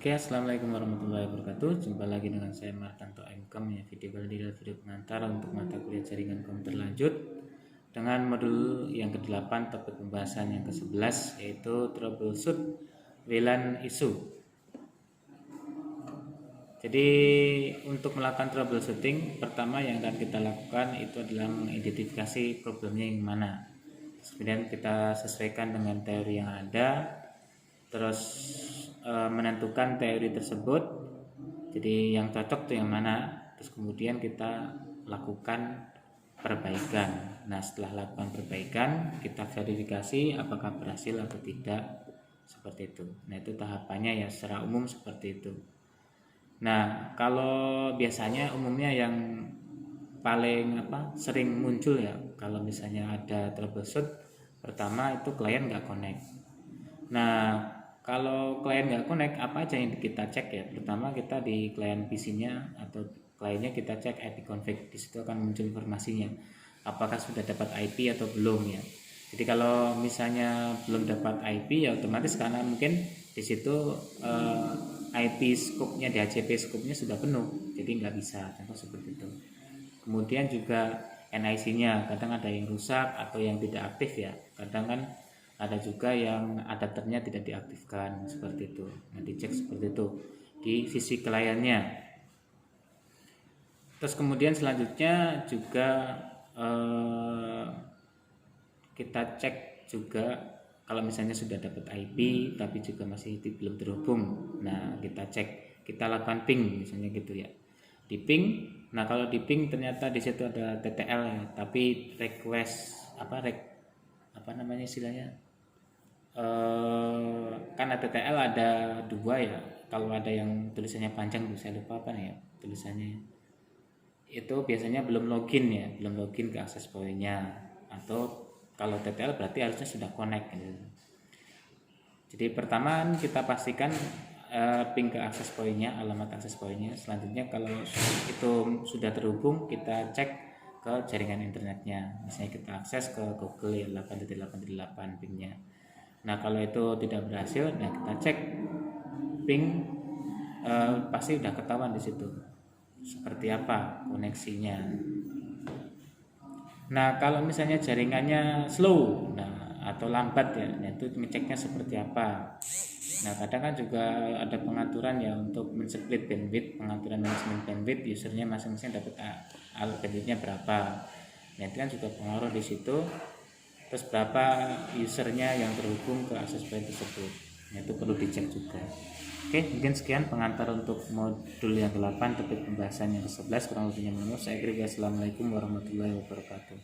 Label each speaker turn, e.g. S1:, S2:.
S1: Oke, assalamualaikum warahmatullahi wabarakatuh. Jumpa lagi dengan saya Martanto MKM ya. Video kali ini adalah video pengantar untuk mata kuliah jaringan komputer lanjut dengan modul yang ke-8, topik pembahasan yang ke-11 yaitu troubleshoot VLAN issue. Jadi untuk melakukan troubleshooting, pertama yang akan kita lakukan itu adalah mengidentifikasi problemnya yang mana. Kemudian kita sesuaikan dengan teori yang ada, terus menentukan teori tersebut, jadi yang cocok tuh yang mana, terus kemudian kita lakukan perbaikan. Nah, setelah lakukan perbaikan, kita verifikasi apakah berhasil atau tidak, seperti itu. Nah, itu tahapannya ya, secara umum seperti itu. Nah, kalau biasanya umumnya yang paling sering muncul ya, kalau misalnya ada troubleshoot, pertama itu klien nggak connect. Nah, kalau klien nggak connect, apa aja yang kita cek ya? Pertama kita di klien PC-nya atau kliennya kita cek IP config. Di situ akan muncul informasinya. Apakah sudah dapat IP atau belum ya? Jadi kalau misalnya belum dapat IP ya otomatis karena mungkin di situ IP scope-nya, DHCP scope-nya sudah penuh, jadi nggak bisa. Contoh seperti itu. Kemudian juga NIC-nya kadang ada yang rusak atau yang tidak aktif ya. Kadang kan ada juga yang adapternya tidak diaktifkan, seperti itu. Nah, dicek seperti itu di sisi kliennya. Terus kemudian selanjutnya juga kita cek juga kalau misalnya sudah dapat IP tapi juga masih belum terhubung. Nah, kita cek, kita lakukan ping misalnya gitu ya. Di ping, nah kalau di ping ternyata di situ ada TTL ya, tapi request istilahnya, karena TTL ada dua ya. Kalau ada yang tulisannya panjang, saya lupa apa nih ya tulisannya, itu biasanya belum login ke access point-nya, atau kalau TTL berarti harusnya sudah connect gitu. Jadi pertama kita pastikan ping ke access point-nya, alamat access point-nya. Selanjutnya kalau itu sudah terhubung, kita cek ke jaringan internetnya. Misalnya kita akses ke Google ya 8.8.8 pingnya. Nah, kalau itu tidak berhasil, nah kita cek ping, pasti udah ketahuan di situ seperti apa koneksinya. Nah, kalau misalnya jaringannya slow, nah atau lambat ya, nah itu ngeceknya seperti apa. Nah, kadang kan juga ada pengaturan ya untuk men-split bandwidth, pengaturan manajemen bandwidth, usernya masing-masing dapat bandwidthnya berapa. Nah, itu kan juga pengaruh di situ. Terus berapa usernya yang terhubung ke access point tersebut, nah, itu perlu dicek juga. Oke, mungkin sekian pengantar untuk modul yang ke-8, topik pembahasan yang ke-11. Kurang lebihnya mohon maaf. Saya kira. Assalamualaikum warahmatullahi wabarakatuh.